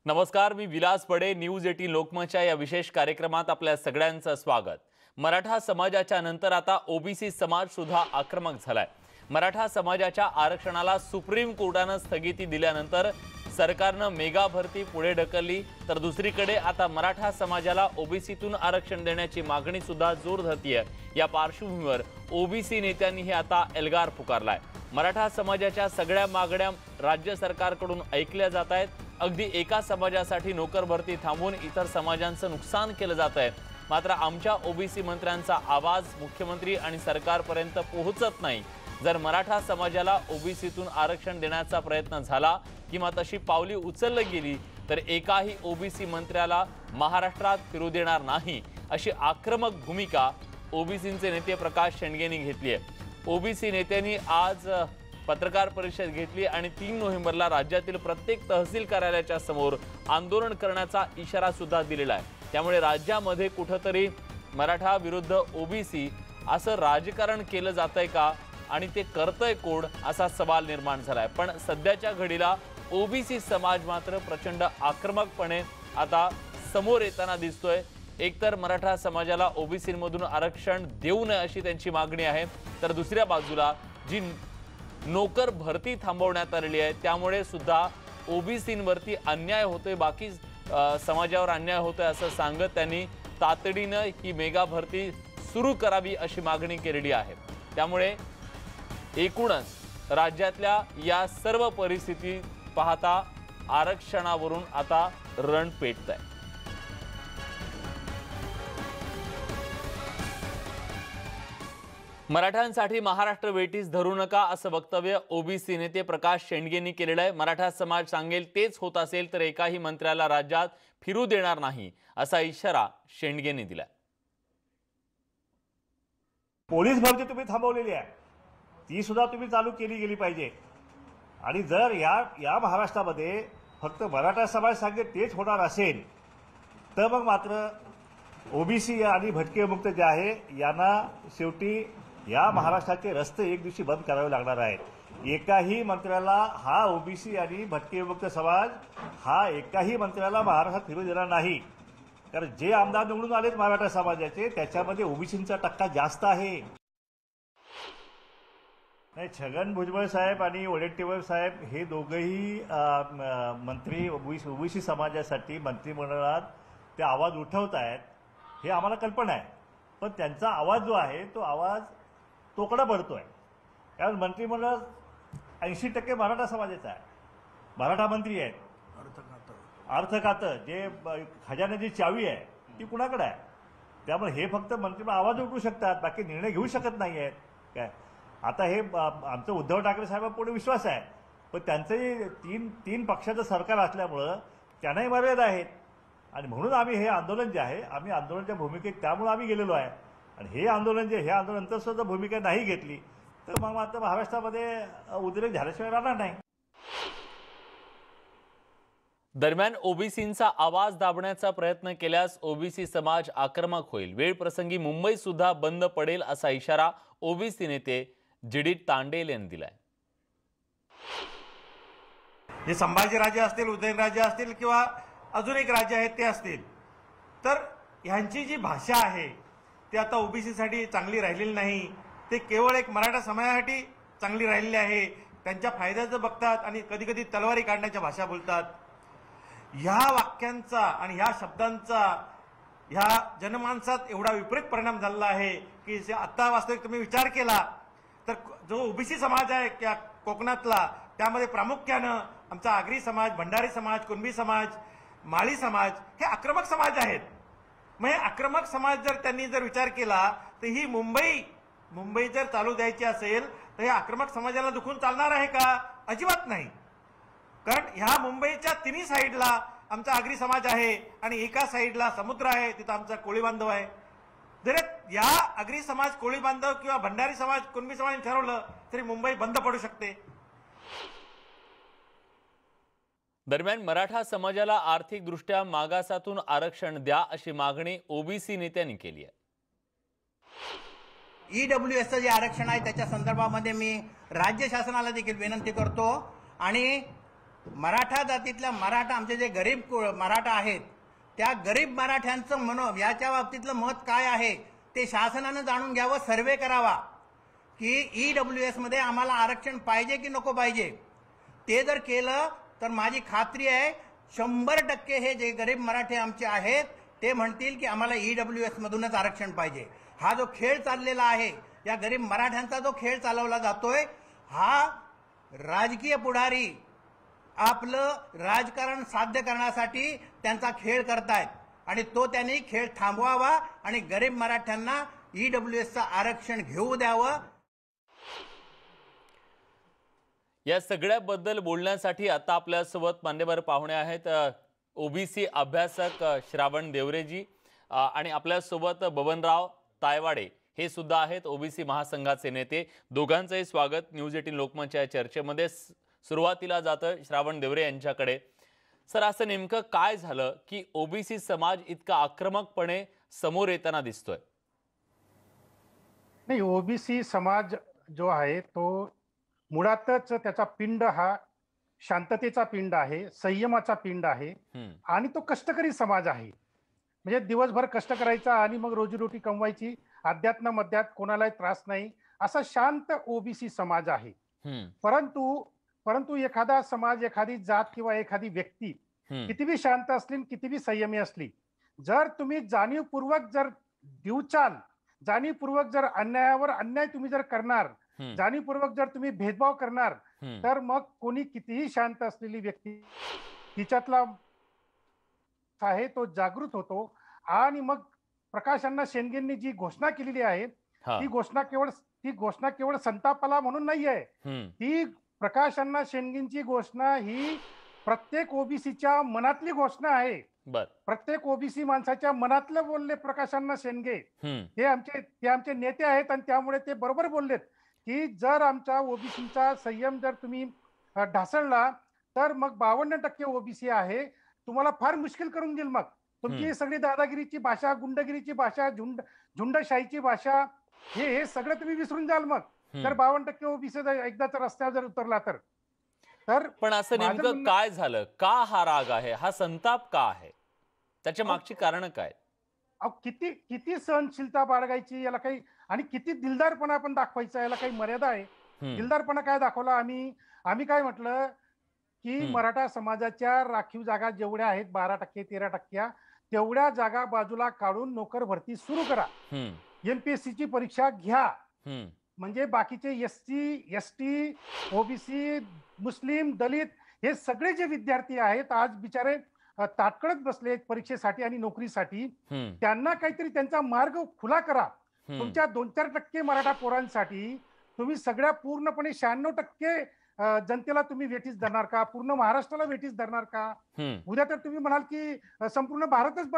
नमस्कार, मी विलास बडे. न्यूज 18 लोकमतच्या या विशेष कार्यक्रमात आपल्या सगळ्यांचं स्वागत. मराठा समाजाच्या नंतर आता ओबीसी समाज सुद्धा आक्रमक झालाय. मराठा समाजाच्या आरक्षणाला सुप्रीम कोर्टाने स्थगिती दिल्यानंतर सरकारने मेगा भरती पुढे ढकलली, तर दुसरीकडे आता मराठा समाजाला ओबीसीतून आरक्षण देण्याची मागणी सुद्धा जोर धरतीये. या पार्श्वभूमीवर ओबीसी नेत्यांनीही आता एल्गार पुकारलाय. मराठा समाजाच्या सगळ्या मागण्या राज्य सरकारकडून ऐकल्या जात आहेत. अगदी एका समाजासाठी नोकर भरती थांबवून इतर समाजांचं नुकसान केलं जात आहे. मात्र आमच्या ओबीसी मंत्र्यांचा आवाज मुख्यमंत्री आणि सरकारपर्यंत पोहोचत नाही. जर मराठा समाजाला ओबीसीतून आरक्षण देण्याचा प्रयत्न झाला किंवा तशी पावली उचलली गेली तर एकाही ओबीसी मंत्र्याला महाराष्ट्रात फिरू देणार नाही, अशी आक्रमक भूमिका ओबीसीचे नेते प्रकाश शेंडगेंनी घेतली आहे. ओबीसी नेत्यांनी आज पत्रकार परिषद घेतली आणि 3 नोव्हेंबरला राज्यातील प्रत्येक तहसील कार्यालयाच्या समोर आंदोलन करण्याचा इशारा सुद्धा दिलेला आहे. त्यामुळे राज्यामध्ये कुठेतरी मराठा विरुद्ध ओबीसी असं राजकारण केलं जातंय का आणि ते करतंय कोण, असा सवाल निर्माण झालाय. पण सध्याच्या घडीला ओबीसी समाज मात्र प्रचंड आक्रमकपणे आता समोर येताना दिसतोय. एकतर मराठा समाजाला ओबीसीमधून आरक्षण देऊ नये अशी त्यांची मागणी आहे, तर दुसऱ्या बाजूला जी नोकर भरती थांबवण्यात आलेली आहे त्यामुळे सुद्धा ओबीसींवरती अन्याय होतोय, बाकी समाजावर अन्याय होतोय असं सांगत त्यांनी तातडीने ही मेगा भरती सुरू करावी अशी मागणी केलेली आहे. त्यामुळे एकूणच राज्यातल्या या सर्व परिस्थिती पाहता आरक्षणावरून आता रण पेटतंय. मराठ्यांसाठी महाराष्ट्र वेठीस धरू नका असं वक्तव्य ओबीसी नेते प्रकाश शेंडगेंनी केलेलं आहे. मराठा समाज सांगेल तेच होत असेल तर एकाही मंत्र्याला राज्यात फिरू देणार नाही असा इशारा शेंडगेंनी दिला. पोलीस भरती तुम्ही थांबवलेली आहे, ती सुद्धा तुम्ही चालू केली गेली पाहिजे. आणि जर या महाराष्ट्रामध्ये फक्त मराठा समाज सांगेल तेच होणार असेल तर मग मात्र ओबीसी आणि भटके मुक्त जे आहे यांना शेवटी या महाराष्ट्राचे रस्ते एक दिवशी बंद करावे लागणार आहेत. एकाही मंत्र्याला हा ओबीसी आणि भटके मुक्त समाज हा एकाही मंत्र्याला महाराष्ट्रात फिरू देणार नाही. कारण जे आमदार निवडून आलेत मराठा समाजाचे त्याच्यामध्ये ओबीसींचा टक्का जास्त आहे. नाही, छगन भुजबळ साहेब आणि वडेट्टीवार साहेब हे दोघंही मंत्री ओबीसी समाजासाठी मंत्रिमंडळात ते आवाज उठवत आहेत हे आम्हाला कल्पना आहे. पण त्यांचा आवाज जो आहे तो आवाज तोकडा पडतोय. कारण मंत्रिमंडळात 80% मराठा समाजाचा आहे. मराठा मंत्री आहेत. अर्थ खातं जे खजान्याची चावी आहे ती कुणाकडे आहे. त्यामुळे हे फक्त मंत्रिमंडळ आवाज उठवू शकतात, बाकी निर्णय घेऊ शकत नाही आहेत. काय आता हे आमचं उद्धव ठाकरे साहेबांपुढे विश्वास आहे, पण त्यांचंही तीन पक्षाचं सरकार असल्यामुळं त्यांनाही मर्यादा आहेत. आणि म्हणून आम्ही हे आंदोलन जे आहे आम्ही आंदोलनाच्या भूमिकेत त्यामुळे आम्ही गेलेलो आहे. आणि हे आंदोलन नंतर सुद्धा भूमिका नाही घेतली तर मग मात्र महाराष्ट्रामध्ये उद्रेक झाल्याशिवाय राहणार नाही. दरम्यान ओबीसींचा आवाज दाबण्याचा प्रयत्न केल्यास ओबीसी समाज आक्रमक होईल. वेळ प्रसंगी मुंबई सुद्धा बंद पडेल असा इशारा ओबीसी नेते जिडीत तांडेल यांनी दिलाय. हे संभाजीराजे असतील, उदयनराजे असतील किंवा अजून एक राज्य आहेत ते असतील, तर ह्यांची जी भाषा आहे ती आता ओबीसीसाठी चांगली राहिलेली नाही. ते केवळ एक मराठा समाजासाठी चांगली राहिलेली आहे. त्यांच्या फायद्याचं बघतात आणि कधी कधी तलवारी काढण्याच्या भाषा बोलतात. ह्या वाक्यांचा आणि ह्या शब्दांचा ह्या जनमानसात एवढा विपरीत परिणाम झालेला आहे की आता वास्तविक तुम्ही विचार केला तर जो ओबीसी समाज आहे त्या कोकणातला त्यामध्ये प्रामुख्यानं आमचा आगरी समाज, भंडारी समाज, कुणबी समाज, माळी समाज हे आक्रमक समाज आहेत. मग हे आक्रमक समाज जर त्यांनी विचार केला तर ही मुंबई जर चालू द्यायची असेल तर हे आक्रमक समाजाला दुखून चालणार आहे का? अजिबात नाही. कारण ह्या मुंबईच्या तिन्ही साईडला आमचा आगरी समाज आहे आणि एका साईडला समुद्र आहे, तिथं आमचा कोळी बांधव आहे. जर या आगरी समाज, कोळी बांधव किंवा भंडारी समाज, कुणबी समाज ठरवलं तरी मुंबई बंद पडू शकते. दरम्यान मराठा समाजाला आर्थिकदृष्ट्या मागासातून आरक्षण द्या अशी मागणी ओबीसी नेत्यांनी केली आहे. ईडब्ल्यूएसचं जे आरक्षण आहे त्याच्या संदर्भामध्ये मी राज्य शासनाला देखील विनंती करतो आणि मराठा जातीतल्या मराठा आमचे जे गरीब मराठा आहेत त्या गरीब मराठ्यांचं याच्या बाबतीतलं मत काय आहे ते शासनानं जाणून घ्यावं, सर्वे करावा की EWS मध्ये आम्हाला आरक्षण पाहिजे की नको पाहिजे. ते जर केलं तर माझी खात्री आहे 100% हे जे गरीब मराठे आमचे आहेत ते म्हणतील की आम्हाला EWS मधूनच आरक्षण पाहिजे. हा जो खेळ चाललेला आहे, या गरीब मराठ्यांचा जो खेळ चालवला जातोय, हा राजकीय पुढारी आपलं राजकारण साध्य करण्यासाठी त्यांचा खेळ करतायत आणि तो त्यांनी खेळ थांबवावा आणि गरीब मराठ्यांना EWSचं आरक्षण घेऊ द्यावं. या सगळ्याबद्दल बोलण्यासाठी आता आपल्यासोबत मान्यवर पाहुणे आहेत ओबीसी अभ्यासक श्रावण देवरेजी आणि आपल्यासोबत बबनराव तायवाडे हे सुद्धा आहेत ओबीसी महासंघाचे नेते. दोघांचंही स्वागत न्यूज 18 लोकमतच्या या चर्चेमध्ये. सुरुवातीला जातं श्रावण देवरे यांच्याकडे. सर, असं नेमकं काय झालं की ओबीसी समाज इतका आक्रमकपणे समोर येताना दिसतोय? नाही, ओबीसी समाज जो आहे तो मुळातच त्याचा पिंड हा शांततेचा पिंड आहे, संयमाचा पिंड आहे आणि तो कष्टकरी समाज आहे. म्हणजे दिवसभर कष्ट करायचा आणि मग रोजीरोटी कमवायची, अध्यात्म मध्यात कोणालाही त्रास नाही, असा शांत ओबीसी समाज आहे. परंतु एखादा समाज, एखादी जात किंवा एखादी व्यक्ती कितीही शांत असली, कितीही संयमी असली, जर तुम्ही जाणीवपूर्वक जर दिवचाल, जाणीवपूर्वक जर अन्यायावर अन्याय तुम्ही जर करणार, जाणीवपूर्वक जर तुम्ही भेदभाव करणार, तर मग कोणी कितीही शांत असलेली व्यक्ती तिच्यातला आहे तो जागृत होतो. आणि मग प्रकाश अण्णा शेंडेंनी जी घोषणा केलेली आहे ती घोषणा केवळ संतापाला म्हणून नाहीये. ती प्रकाश अण्णा शेंडेंची घोषणा ही प्रत्येक ओबीसीच्या मनातली घोषणा आहे. प्रत्येक ओबीसी माणसाच्या मनातलं बोलले प्रकाश अण्णा शेंडे. ते आमचे नेते आहेत आणि त्यामुळे ते बरोबर बोललेत की जर आमच्या ओबीसीचा संयम जर तुम्ही ढासळला तर मग 52% ओबीसी आहे, तुम्हाला फार मुश्किल करून देईल. मग तुमची सगळी दादागिरीची भाषा, गुंडगिरीची भाषा, झुंडशाहीची भाषा, हे सगळं तुम्ही विसरून जाल. मग जर 52% ओबीसी एकदाच रस्त्यावर जर उतरला तर पण असं नेमकं काय झालं? का हा राग आहे, हा संताप का आहे? त्याच्या मागची कारण काय? किती सहनशीलता बाळगायची याला काही, आणि किती दिलदारपणा आपण दाखवायचा याला काही मर्यादा आहे. दिलदारपणा काय दाखवला आम्ही काय म्हटलं की मराठा समाजाच्या राखीव जागा जेवढ्या आहेत 12% 13%, तेवढ्या जागा बाजूला काढून नोकर भरती सुरू करा. MPSC ची परीक्षा घ्या. म्हणजे बाकीचे SC ST ओबीसी मुस्लिम दलित हे सगळे जे विद्यार्थी आहेत आज बिचारे ताटकळत बसले परीक्षेसाठी आणि नोकरीसाठी, त्यांना काहीतरी त्यांचा मार्ग खुला करा. तुमच्या 2-4% मराठा पोरांसाठी तुम्ही सगळ्या पूर्णपणे 96% जनतेला तुम्ही वेठीस धरणार का? पूर्ण महाराष्ट्राला वेठीस धरणार का? उद्या तर तुम्ही म्हणाल की संपूर्ण भारतच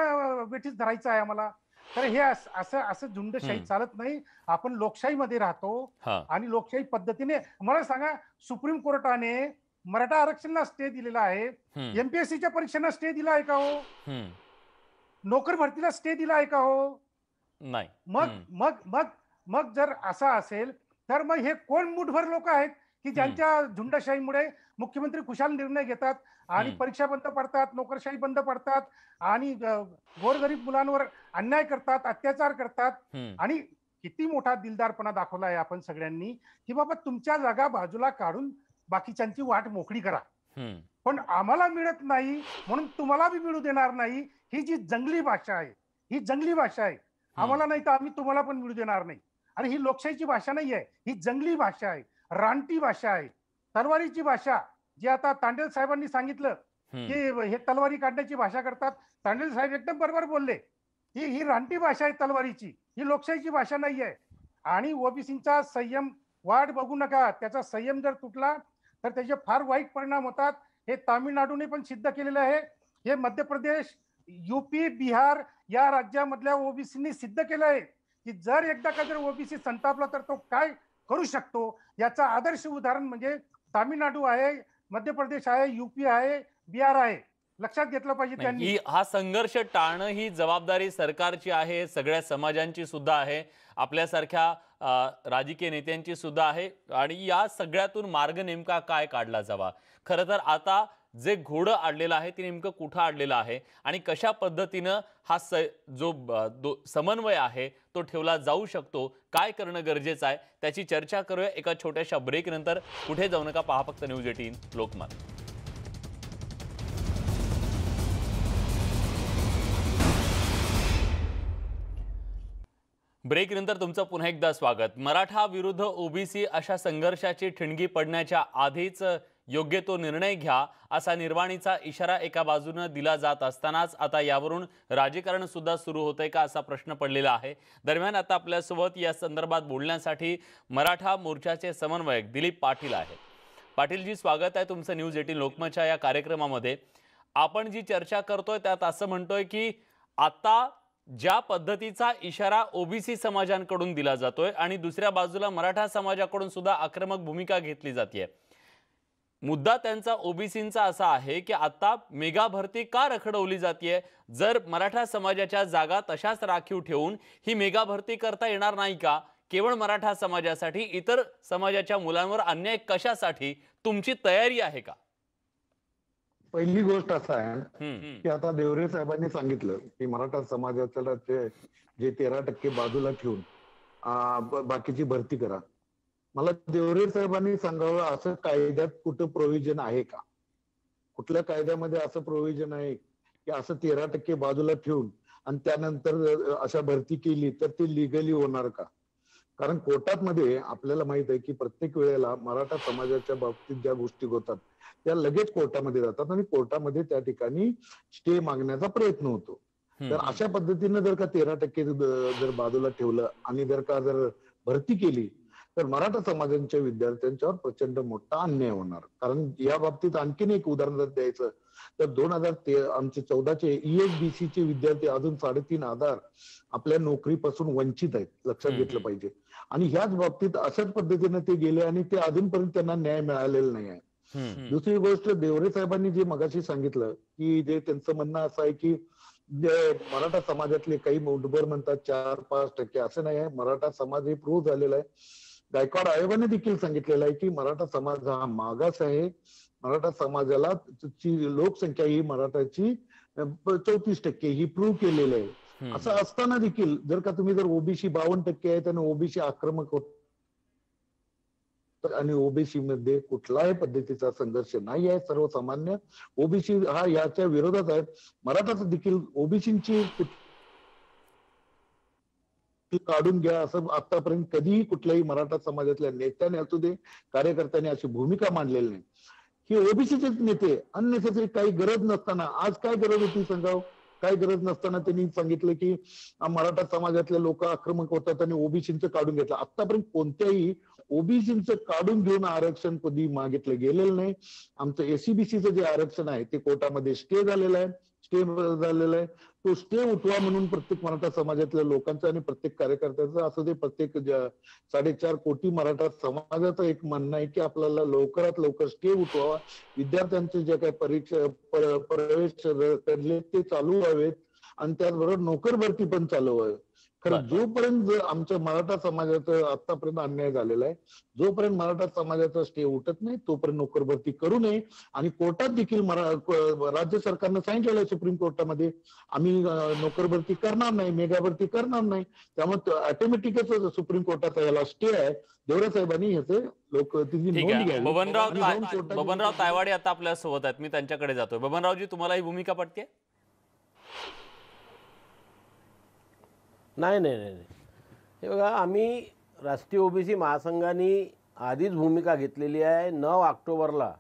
वेठीस धरायचा आहे आम्हाला. तर हे असं झुंडशाही चालत नाही. आपण लोकशाहीमध्ये राहतो आणि लोकशाही पद्धतीने. मला सांगा, सुप्रीम कोर्टाने मराठा आरक्षणाला स्टे दिलेला आहे, MPSCच्या परीक्षांना स्टे दिला आहे का हो? नोकर भरतीला स्टे दिला आहे का हो? नाही. मग जर असं असेल तर मग हे कोण मुठभर लोक आहेत की ज्यांच्या झुंडशाहीमुळे मुख्यमंत्री खुशाल निर्णय घेतात आणि परीक्षा बंद पडतात, नोकरशाही बंद पडतात आणि गोरगरीब मुलांवर अन्याय करतात, अत्याचार करतात. आणि किती मोठा दिलदारपणा दाखवला आहे आपण सगळ्यांनी की बाबा तुमच्या जागा बाजूला काढून बाकीच्यांची वाट मोकळी करा. पण आम्हाला मिळत नाही म्हणून तुम्हाला बी मिळू देणार नाही. ही जी जंगली भाषा आहे, ही जंगली भाषा आहे. आम्हाला नाही तर आम्ही तुम्हाला पण मिळू देणार नाही. आणि ही लोकशाहीची भाषा नाही आहे, ही जंगली भाषा आहे, रानटी भाषा आहे, तलवारीची भाषा. जे आता तांडेल साहेबांनी सांगितलं की हे तलवारी काढण्याची भाषा करतात, तांडेल साहेब एकदम बरोबर बोलले. ही रानटी भाषा आहे तलवारीची, ही लोकशाहीची भाषा नाही आहे. आणि ओबीसींचा संयम वाट बघू नका. त्याचा संयम जर तुटला तर त्याचे फार वाईट परिणाम होतात. हे तामिळनाडूने पण सिद्ध केलेलं आहे. हे मध्य प्रदेश, UP, बिहार या राज्यामधल्या ओबीसींनी सिद्ध केलं आहे की जर एकदा का जर ओबीसी संतापला तर तो काय करू शकतो. याचा आदर्श उदाहरण म्हणजे तामिळनाडू आहे, मध्य प्रदेश आहे, UP आहे, बिहार आहे. लक्षात घेतलं पाहिजे त्यांनी. हा संघर्ष टाळणं ही जबाबदारी सरकारची आहे, सगळ्या समाजांची सुद्धा आहे, आपल्यासारख्या राजकीय नेत्यांची सुद्धा आहे. आणि या सगळ्यातून मार्ग नेमका काय काढला जावा? खरं तर आता जे घोडं अडलेलं आहे ते नेमकं कुठं अडलेलं आहे आणि कशा पद्धतीनं हा जो समन्वय आहे तो ठेवला जाऊ शकतो, काय करणं गरजेचं आहे, त्याची चर्चा करूया एका छोट्याशा ब्रेक नंतर. कुठे जाऊ नका, पहा फक्त न्यूज 18 लोकमत. ब्रेक नंतर तुमचं पुन्हा एकदा स्वागत. मराठा विरुद्ध ओबीसी अशा संघर्षाची ठिणगी पडण्याच्या आधीच योग्य तो निर्णय घ्या असा निर्वाणीचा इशारा एका बाजूने दिला जात असतानाच आता यावरून राजकारण सुद्धा सुरू होतंय का असा प्रश्न पडलेला आहे. दरम्यान आता आपल्यासोबत या संदर्भात बोलण्यासाठी मराठा मोर्चाचे समन्वयक दिलीप पाटील आहेत. पाटीलजी, स्वागत आहे तुमचं न्यूज 18 लोकमतच्या या कार्यक्रमामध्ये. आपण जी चर्चा करतोय त्यात असं म्हणतोय की आता ज्या पद्धतीचा इशारा ओबीसी समाजांकडून दिला जातोय आणि दुसऱ्या बाजूला मराठा समाजाकडून सुद्धा आक्रमक भूमिका घेतली जाते, मुद्दा त्यांचा ओबीसींचा असा आहे की आता मेगा भरती का रखडवली जाते? जर मराठा समाजाच्या जागा तशाच राखीव ठेवून ही मेगा भरती करता येणार नाही का? केवळ मराठा समाजासाठी, इतर समाजाच्या मुलांवर अन्याय कशासाठी? तुमची तयारी आहे का? पहिली गोष्ट असं आहे की आता देवरे साहेबांनी सांगितलं की मराठा समाजाला जे 13% बाजूला ठेवून बाकीची भरती करा. मला देवरे साहेबांनी सांगावं, असं कायद्यात कुठं प्रोव्हिजन आहे का? कुठल्या कायद्यामध्ये असं प्रोव्हिजन आहे की असं 13% बाजूला ठेवून आणि त्यानंतर अशा भरती केली तर ती लिगली होणार का? कारण कोर्टामध्ये आपल्याला माहित आहे की प्रत्येक वेळेला मराठा समाजाच्या बाबतीत ज्या गोष्टी होतात त्या लगेच कोर्टामध्ये जातात आणि कोर्टामध्ये त्या ठिकाणी स्टे मागण्याचा प्रयत्न होतो. तर अशा पद्धतीनं जर का 13% जर बाजूला ठेवलं आणि जर भरती केली तर मराठा समाजाच्या विद्यार्थ्यांच्यावर प्रचंड मोठा अन्याय होणार. कारण या बाबतीत आणखीन एक उदाहरण जर द्यायचं तर 2013 आमचे 14चे ESBC चे विद्यार्थी अजून 3,500 आपल्या नोकरीपासून वंचित आहेत, लक्षात घेतलं पाहिजे. आणि ह्याच बाबतीत अशाच पद्धतीने ते गेले आणि ते अजूनपर्यंत त्यांना न्याय मिळालेला नाही आहे. दुसरी गोष्ट, देवरे साहेबांनी जे मगाशी सांगितलं की जे त्यांचं म्हणणं असं आहे की मराठा समाजातले काही मुठभर म्हणतात 4-5% असं नाही आहे. मराठा समाज हे प्रूव्ह झालेला आहे. गायकवाड आयोगाने देखील सांगितलेलं आहे की मराठा समाज हा मागास आहे. मराठा समाजाला लोकसंख्या ही मराठाची 34% ही प्रूव्ह केलेलं आहे. असं असताना देखील जर का तुम्ही जर ओबीसी 52% आहे आणि ओबीसी आक्रमक होत आणि ओबीसी मध्ये कुठल्याही पद्धतीचा संघर्ष नाही आहे. सर्वसामान्य ओबीसी हा याच्या विरोधात आहे. मराठाच देखील ओबीसींची काढून घ्या असं आतापर्यंत कधीही कुठल्याही मराठा समाजातल्या नेत्याने असू दे, कार्यकर्त्यांनी अशी भूमिका मांडलेली नाही. हे ओबीसीचेच नेते अननेसेसरी काही गरज नसताना, आज काय गरज होती सांगाव? काय गरज नसताना त्यांनी सांगितलं की मराठा समाजातले लोक आक्रमक होतात आणि ओबीसींचं काढून घेतलं. आतापर्यंत कोणत्याही ओबीसींचं काढून घेऊन आरक्षण कधी मागितलं गेलेलं नाही. आमचं एससीबीसीचं जे आरक्षण आहे ते कोर्टामध्ये स्टे झालेलं आहे. तो स्टे उठवा म्हणून प्रत्येक मराठा समाजातल्या लोकांचं आणि प्रत्येक कार्यकर्त्याचं असं ते प्रत्येक 4.5 कोटी मराठा समाजाचं एक म्हणणं आहे की आपल्याला लवकरात लवकर स्टे उठवावा. विद्यार्थ्यांचे जे काही परीक्षा प्रवेश करले ते चालू व्हावेत आणि त्याचबरोबर नोकर भरती पण चालू व्हावी. खरं जोपर्यंत आमच्या मराठा समाजाचं आतापर्यंत अन्याय झालेला आहे, जोपर्यंत मराठा समाजाचा स्टे उठत नाही तोपर्यंत नोकर भरती करू नये. आणि कोर्टात देखील राज्य सरकारनं सांगितलेलं आहे सुप्रीम कोर्टामध्ये आम्ही नोकर भरती करणार नाही, मेगा भरती करणार नाही. त्यामुळे ऑटोमॅटिकच सुप्रीम कोर्टाचा याला स्टे आहे. देवरे साहेबांनी ह्याचे तिची नोंद घ्यावी. बबनराव तायवाडे आता आपल्या सोबत आहेत, मी त्यांच्याकडे जातोय. बबनरावजी, तुम्हाला ही भूमिका पटते? नाही, हे बघा, आम्ही राष्ट्रीय ओबीसी महासंघाने आधीच भूमिका घेतलेली आहे. 9 ऑक्टोबरला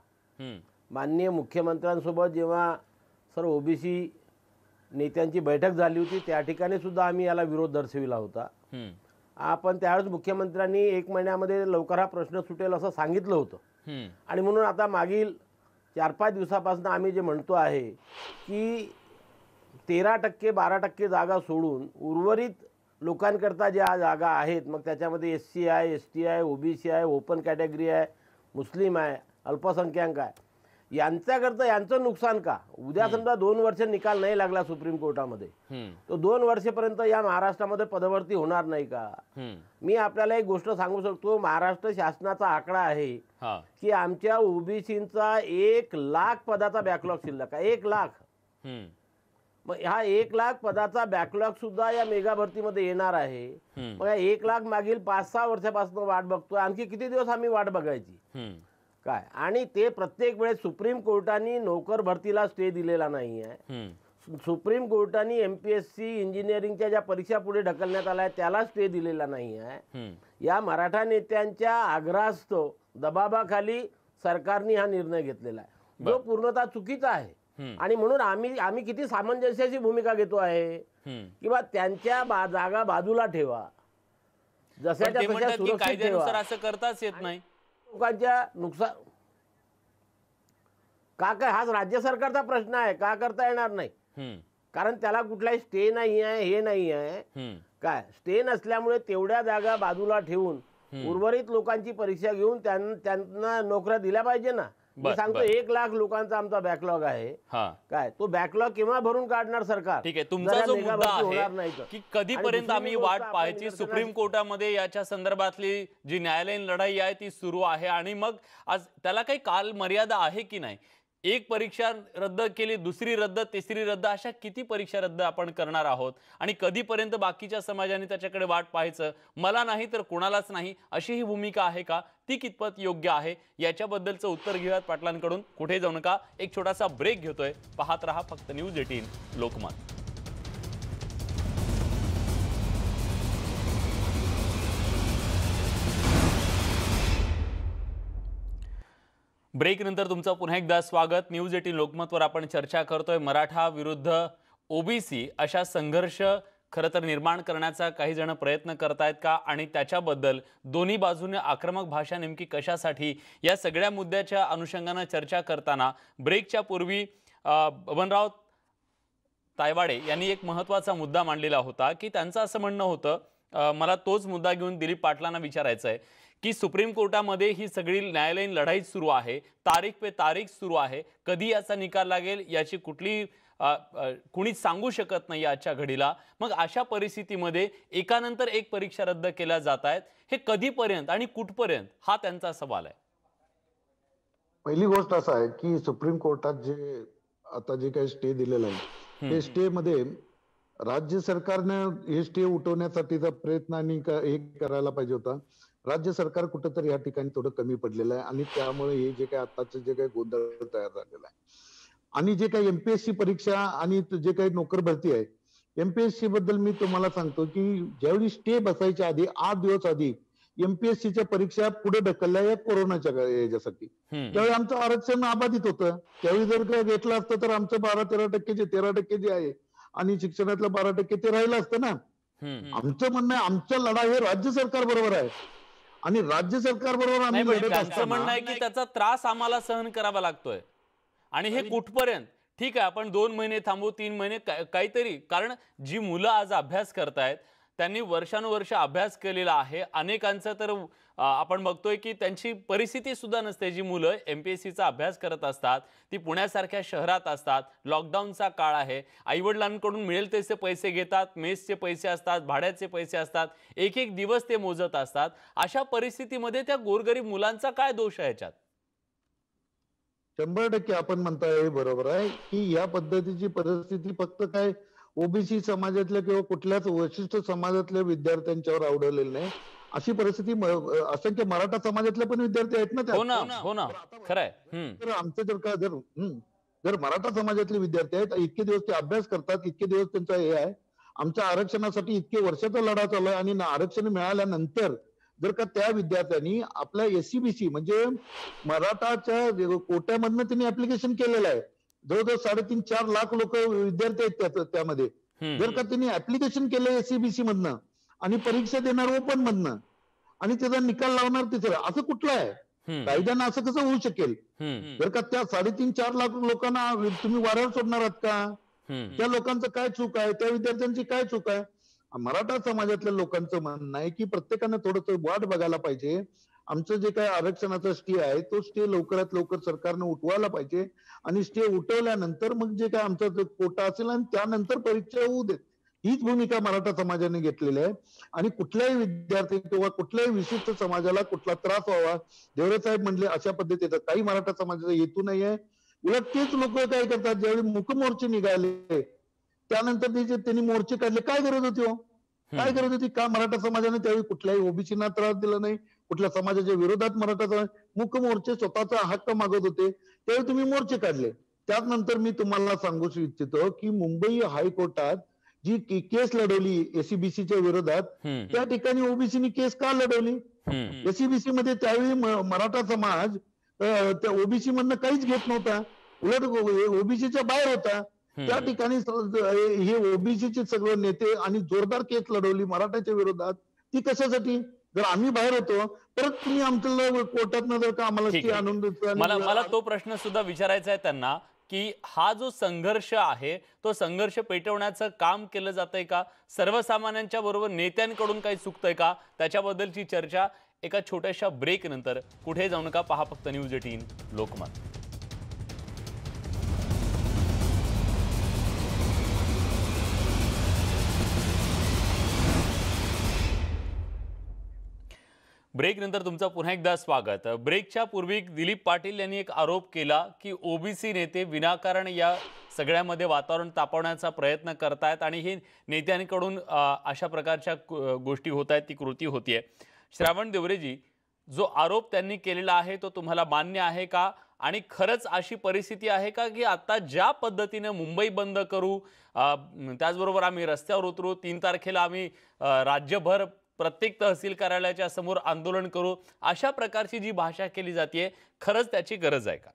माननीय मुख्यमंत्र्यांसोबत जेव्हा सर्व ओबीसी नेत्यांची बैठक झाली होती त्या ठिकाणी सुद्धा आम्ही याला विरोध दर्शविला होता. आपण त्यावेळेस मुख्यमंत्र्यांनी 1 महिन्यामध्ये लवकर हा प्रश्न सुटेल असं सांगितलं होतं. आणि म्हणून आता मागील 4-5 दिवसापासून आम्ही जे म्हणतो आहे की 13% 12% जागा सोडून उर्वरित लोकांकरता ज्या जागा आहेत, मग त्याच्यामध्ये SC आहे, ST आहे, OBC आहे, ओपन कॅटेगरी आहे, मुस्लिम आहे, अल्पसंख्याक आहे, यांच्याकरता यांचं नुकसान का? उद्या समजा 2 वर्ष निकाल नाही लागला सुप्रीम कोर्टामध्ये, तो 2 वर्षेपर्यंत या महाराष्ट्रामध्ये पदभरती होणार नाही का? मी आपल्याला एक गोष्ट सांगू शकतो, महाराष्ट्र शासनाचा आकडा आहे की आमच्या ओबीसींचा 1 लाख पदाचा बॅकलॉग शिल्लक आहे. 1 लाख. मग हा 1 लाख पदाचा बॅकलॉग सुद्धा या मेगा भरतीमध्ये येणार आहे. मग या 1 लाख मागील 5-6 वर्षापासून वाट बघतोय. आणखी किती दिवस आम्ही वाट बघायची काय? आणि ते प्रत्येक वेळेस सुप्रीम कोर्टाने नोकर भरतीला स्टे दिलेला नाही आहे. सुप्रीम कोर्टाने MPSC इंजिनिअरिंगच्या ज्या परीक्षा पुढे ढकलण्यात आल्या त्याला स्टे दिलेला नाही आहे. या मराठा नेत्यांच्या आग्रहास्तव दबावाखाली सरकारने हा निर्णय घेतलेला आहे, जो पूर्णतः चुकीचा आहे. आणि म्हणून आम्ही किती सामंजस्याची भूमिका घेतो आहे की बा त्यांच्या जागा बाजूला ठेवा, जशाच्या तशा सुरक्षित ठेवा. असं करताच येत नाही. लोकांच्या नुकसान का काय हाच राज्य सरकारचा प्रश्न आहे. का करता येणार नाही? कारण त्याला कुठलाही स्टे नाही आहे, हे नाही आहे. काय स्टे नसल्यामुळे तेवढ्या जागा बाजूला ठेवून उर्वरित लोकांची परीक्षा घेऊन त्यांना नोकऱ्या दिल्या पाहिजे ना. मी सांगतो 1 लाख लोकांचा आमचा बॅकलॉग आहे. काय तो बॅकलॉग केव्हा भरून काढणार सरकार? ठीक आहे, तुमचा जो मुद्दा आहे की कधीपर्यंत आम्ही वाट पाहायची, सुप्रीम कोर्टामध्ये याच्या संदर्भातली जी न्यायालयीन लढाई आहे ती सुरू आहे आणि मग आज त्याला काही काल मर्यादा आहे की नाही? एक परीक्षा रद्द केली, दुसरी रद्द, तिसरी रद्द, अशा किती परीक्षा रद्द आपण करणार आहोत? आणि कधीपर्यंत बाकीच्या समाजाने त्याच्याकडे वाट पाहायचं? मला नाही तर कोणालाच नाही, अशी ही भूमिका आहे का? ती कितपत योग्य आहे? याच्याबद्दलचं उत्तर घेऊयात पाटलांकडून. कुठे जाऊ नका, एक छोटासा ब्रेक घेतोय. पाहत रहा फक्त न्यूज 18 लोकमत. ब्रेक नंतर तुमचं पुन्हा एकदा स्वागत. न्यूज 18 लोकमतवर आपण चर्चा करतोय. मराठा विरुद्ध ओबीसी अशा संघर्ष खरं तर निर्माण करण्याचा काही जण प्रयत्न करतायत का? आणि त्याच्याबद्दल दोन्ही बाजूने आक्रमक भाषा नेमकी कशासाठी? या सगळ्या मुद्द्याच्या अनुषंगाने चर्चा करताना ब्रेकच्या पूर्वी बबनराव तायवाडे यांनी एक महत्त्वाचा मुद्दा मांडलेला होता की त्यांचं असं म्हणणं होतं, मला तोच मुद्दा घेऊन दिलीप पाटलांना विचारायचं आहे की सुप्रीम कोर्टामध्ये ही सगळी न्यायालयीन लढाई सुरू आहे, तारीख पे तारीख सुरू आहे, कधी याचा निकाल लागेल याची कुठली कुणीच सांगू शकत नाही आजच्या घडीला. मग अशा परिस्थितीमध्ये एकानंतर एक परीक्षा रद्द केल्या जात आहेत, हे कधीपर्यंत आणि कुठपर्यंत, हा त्यांचा सवाल आहे. पहिली गोष्ट असं आहे की सुप्रीम कोर्टात जे काही स्टे दिलेला आहे, ते स्टे मध्ये राज्य सरकारनं हे स्टे उठवण्यासाठीचा प्रयत्न आणि हे करायला पाहिजे होता. राज्य सरकार कुठंतरी या ठिकाणी थोडं कमी पडलेलं आहे आणि त्यामुळे हे जे काही आताचं जे काही गोंधळ तयार झालेला आहे आणि जे काही MPSC परीक्षा आणि जे काही नोकर भरती आहे, MPSC बद्दल मी तुम्हाला सांगतो की ज्यावेळी स्टे बसायच्या आधी 8 दिवस आधी MPSCच्या परीक्षा पुढे ढकलल्या या कोरोनाच्या याच्यासाठी. त्यावेळी आमचं आरक्षण अबाधित होतं. त्यावेळी जर का घेतलं असतं तर आमचं 13% जे आहे आणि शिक्षणातलं 12% ते राहिलं असतं ना. आमचं म्हणणं आहे, आमचा लढा हे राज्य सरकार बरोबर आहे आणि राज्य सरकार बरोबर आम्ही लढत असताना म्हणणं आहे की त्याचा त्रास आम्हाला सहन करावा लागतोय आणि हे कुठपर्यंत? ठीक आहे, आपण 2 महिने थांबू, 3 महिने काहीतरी, कारण जी मुलं आज अभ्यास करतायत त्यांनी वर्षानुवर्ष अभ्यास केलेला आहे. अनेकांचं तर आपण बघतोय की त्यांची परिस्थिती सुद्धा नसते. जी मुलं MPSCचा अभ्यास करत असतात ती पुण्यासारख्या शहरात असतात, लॉकडाऊनचा काळ आहे, आईवडिलांकडून मिळेल तसे पैसे घेतात, मेसचे पैसे असतात, भाड्याचे पैसे असतात, एक एक दिवस ते मोजत असतात. अशा परिस्थितीमध्ये त्या गोरगरीब मुलांचा काय दोष आहे याच्यात? 100% आपण म्हणताय हे बरोबर आहे की या पद्धतीची परिस्थिती फक्त काय ओबीसी समाजातल्या किंवा कुठल्याच वैशिष्ट्य समाजातल्या विद्यार्थ्यांच्यावर आवडलेली नाही. अशी परिस्थिती असंख्य मराठा समाजातले पण विद्यार्थी आहेत ना. हो ना, खरंय. तर आमचं जर मराठा समाजातले विद्यार्थी आहेत, इतके दिवस ते अभ्यास करतात, इतके दिवस त्यांचा हे आहे, आमच्या आरक्षणासाठी इतके वर्षाचा लढा चालू आहे आणि आरक्षण मिळाल्यानंतर जर का त्या विद्यार्थ्यांनी आपल्या SCBC म्हणजे मराठाच्या कोट्यामधनं त्यांनी ऍप्लिकेशन केलेलं आहे, जवळजवळ 3.5-4 लाख लोक विद्यार्थी आहेत त्यामध्ये. जर का त्यांनी ऍप्लिकेशन केलं SCBC मधनं आणि परीक्षा देणार ओपन मधनं आणि त्याचा निकाल लावणार तिसरं, असं कुठलं आहे? कायद्यानं असं कसं होऊ शकेल? जर का त्या 3.5-4 लाख लोकांना तुम्ही वाऱ्यावर सोडणार आहात का? त्या लोकांचं काय चूक आहे? त्या विद्यार्थ्यांची काय चूक आहे? मराठा समाजातल्या लोकांचं म्हणणं आहे की प्रत्येकानं थोडंसं वाट बघायला पाहिजे आमचं जे काय आरक्षणाचा स्टे आहे तो स्टे लवकरात लवकर सरकारने उठवायला पाहिजे आणि स्टे उठवल्यानंतर मग जे काय आमचा कोटा असेल आणि त्यानंतर परीक्षा होऊ देत. हीच भूमिका मराठा समाजाने घेतलेली आहे. आणि कुठल्याही विद्यार्थी किंवा कुठल्याही विशिष्ट समाजाला कुठला त्रास व्हावा, देवरे साहेब म्हणले अशा पद्धतीचा काही मराठा समाजाचा हेतू नाहीये. उलट तेच लोक काय करतात, ज्यावेळी मूकमोर्चे निघाले त्यानंतर त्यांनी मोर्चे काढले. काय गरज होती हो? काय गरज होती? का मराठा समाजाने त्यावेळी कुठल्याही ओबीसीना त्रास दिला नाही, कुठल्या समाजाच्या विरोधात मराठा समाज मूकमोर्चे स्वतःचा हक्क मागत होते, त्यावेळी तुम्ही मोर्चे काढले. त्यानंतर मी तुम्हाला सांगू इच्छितो की मुंबई हायकोर्टात जी केस लढवली एसईबीसीच्या विरोधात, त्या ठिकाणी ओबीसीनी केस का लढवली? एसईबीसी मध्ये त्यावेळी मराठा समाज त्या ओबीसी मधनं काहीच घेत नव्हता, उलट ओबीसीच्या बाहेर होता. त्या ठिकाणी हे ओबीसीचे सगळे नेते आणि जोरदार केस लढवली मराठाच्या विरोधात. ती कशासाठी? जर आम्ही बाहेर होतो परत तुम्ही आमच्या कोर्टात जर का आम्हाला आणून मला तो प्रश्न सुद्धा विचारायचा आहे त्यांना की हा जो संघर्ष आहे तो संघर्ष पेटवण्याचं काम केलं जातंय का? सर्वसामान्यांच्या बरोबर नेत्यांकडून काही चुकतंय का? त्याच्याबद्दलची चर्चा एका छोट्याशा ब्रेक नंतर. कुठे जाऊ नका, पहा फक्त न्यूज 18 लोकमत. ब्रेक नंतर तुमचं पुन्हा एकदा स्वागत. ब्रेकच्या पूर्वी दिलीप पाटील यांनी एक आरोप केला की ओबीसी नेते विनाकारण या सगळ्यामध्ये वातावरण तापवण्याचा प्रयत्न करतायत आणि हे नेत्यांकडून अशा प्रकारच्या गोष्टी होत आहेत, ती कृती होतीये. श्रावण देवरेजी, जो आरोप त्यांनी केलेला आहे तो तुम्हाला मान्य आहे का? आणि खरंच अशी परिस्थिती आहे का की आता ज्या पद्धतीने मुंबई बंद करू, त्याचबरोबर आम्ही रस्त्यावर उतरू, 3 तारखेला आम्ही राज्यभर प्रत्येक तहसील कार्यालयाच्या समोर आंदोलन करू, अशा प्रकारची जी भाषा केली जाते, खरंच त्याची गरज आहे का?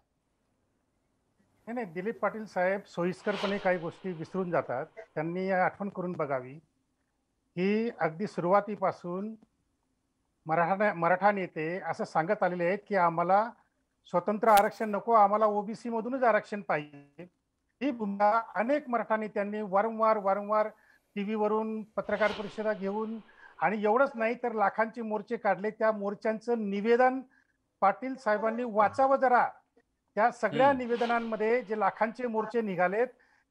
नाही, दिलीप पाटील साहेब सोयीस्करपणे काही गोष्टी विसरून जातात. त्यांनी आठवण करून बघावी की अगदी सुरुवातीपासून मराठा नेते असं सांगत आलेले आहेत की आम्हाला स्वतंत्र आरक्षण नको, आम्हाला ओबीसी मधूनच आरक्षण पाहिजे. ही भूमिका अनेक मराठा नेत्यांनी वारंवार टीव्हीवरून, पत्रकार परिषदा घेऊन, आणि एवढंच नाही तर लाखांचे मोर्चे काढले. त्या मोर्चांचं निवेदन पाटील साहेबांनी वाचावं जरा. त्या सगळ्या निवेदनांमध्ये जे लाखांचे मोर्चे निघालेत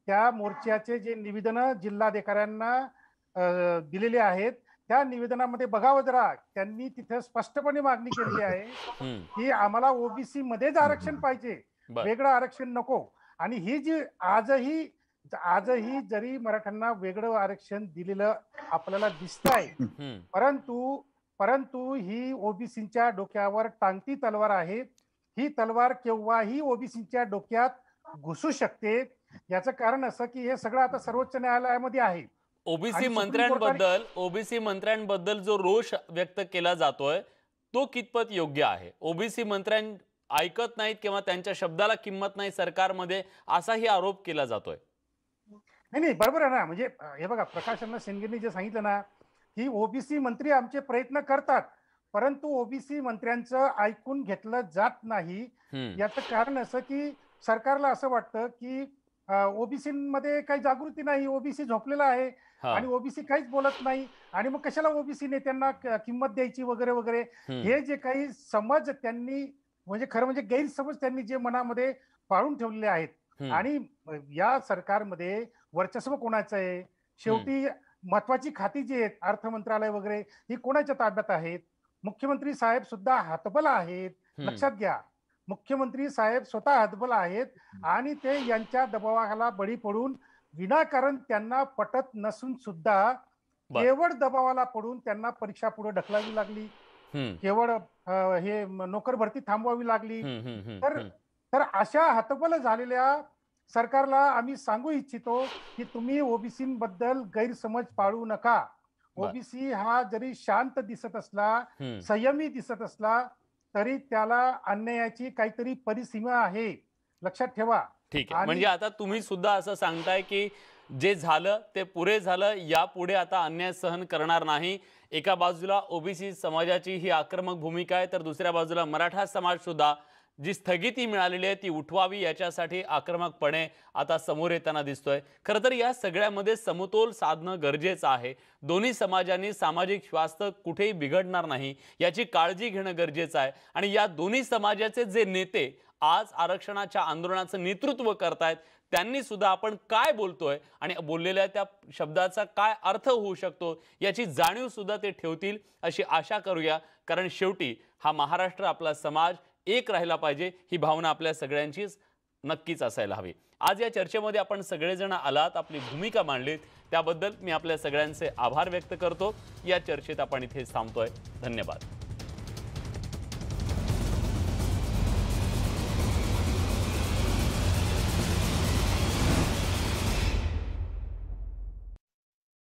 त्या मोर्चाचे जे निवेदन जिल्हाधिकाऱ्यांना दिलेले आहेत, त्या निवेदनामध्ये बघावं जरा. त्यांनी तिथे स्पष्टपणे मागणी केलेली आहे की आम्हाला ओबीसी मध्येच आरक्षण पाहिजे, वेगळं आरक्षण नको. आणि ही जी आजही जरी मराठ्यांना वेगळं आरक्षण दिलेलं आपल्याला दिसतंय, परंतु ही ओबीसीच्या डोक्यावर टांगती तलवार आहे. ही तलवार केव्हाही ओबीसीच्या डोक्यात घुसू शकते. याचं कारण असं की हे सगळं आता सर्वोच्च न्यायालयामध्ये आहे. ओबीसी मंत्र्यांबद्दल जो रोष व्यक्त केला जातोय तो कितपत योग्य आहे? ओबीसी मंत्र्यां ऐकत नाहीत किंवा त्यांच्या शब्दाला किंमत नाही सरकारमध्ये, असाही आरोप केला जातोय. नाही, बरोबर आहे ना. म्हणजे हे बघा, प्रकाश सिंगेंनी जे सांगितलं ना की ओबीसी मंत्री आमचे प्रयत्न करतात, परंतु ओबीसी मंत्र्यांचं ऐकून घेतलं जात नाही. याचं कारण असं की सरकारला असं वाटतं की ओबीसी मध्ये काही जागृती नाही, ओबीसी झोपलेला आहे आणि ओबीसी काहीच बोलत नाही, आणि मग कशाला ओबीसी नेत्यांना किंमत द्यायची वगैरे वगैरे. हे जे काही समज त्यांनी, म्हणजे खरं म्हणजे गैरसमज त्यांनी जे मनामध्ये पाळून ठेवलेले आहेत. आणि या सरकारमध्ये वर्चस्व कोणाचं आहे? शेवटी महत्वाची खाती जी आहेत, अर्थ मंत्रालय वगैरे, ही कोणाच्या ताब्यात आहेत? मुख्यमंत्री साहेब सुद्धा हतबल आहेत. लक्षात घ्या, मुख्यमंत्री साहेब स्वतः हतबल आहेत आणि ते यांच्या दबावाला बळी पडून विनाकारण त्यांना पटत नसून सुद्धा केवळ दबावाला पडून त्यांना परीक्षा पुढे ढकलावी लागली, केवळ हे नोकर भरती थांबवावी लागली. तर अशा हतबल झालेल्या सरकारला आम्ही सांगू इच्छितो की तुम्ही ओबीसी बद्दल गैरसमज पाळू नका. ओबीसी हा जरी शांत दिसत असला, संयमी दिसत असला, तरी त्याला अन्यायाची काहीतरी परिसीमा आहे, लक्षात ठेवा. ठीक आहे, म्हणजे आता तुम्ही सुद्धा असं सांगताय की जे झालं ते पुरे झालं, यापुढे आता अन्याय सहन करणार नाही. एका बाजूला ओबीसी समाजाची ही आक्रमक भूमिका आहे, तर दुसऱ्या बाजूला मराठा समाज सुद्धा जी स्थगिती मिळालेली आहे ती उठवावी याच्यासाठी आक्रमकपणे आता समोर येताना दिसतोय। खरं तर या सगळ्यामध्ये समतोल साधणं गरजेचं आहे। दोन्ही समाजांनी सामाजिक स्वास्थ्य कुठेही बिघडणार नाही याची काळजी घेणं गरजेचं आहे आणि या दोन्ही समाजाचे जे नेते आज आरक्षणाच्या आंदोलनाचं नेतृत्व करतायत त्यांनी सुद्धा आपण काय बोलतोय आणि बोललेल्या त्या शब्दाचा काय अर्थ होऊ शकतो याची जाणीव सुद्धा ते ठेवतील अशी आशा करूया, कारण शेवटी हा महाराष्ट्र, आपला समाज एक राहिला पाहिजे ही भावना आपल्या सगळ्यांचीच नक्कीच असायला हवी। आज या चर्चेमध्ये आपण सगळेजण आलात, आपली भूमिका मांडलीत, त्याबद्दल मी आपल्या सगळ्यांचे आभार व्यक्त करतो। या चर्चेत आपण इथे थांबतोय। धन्यवाद।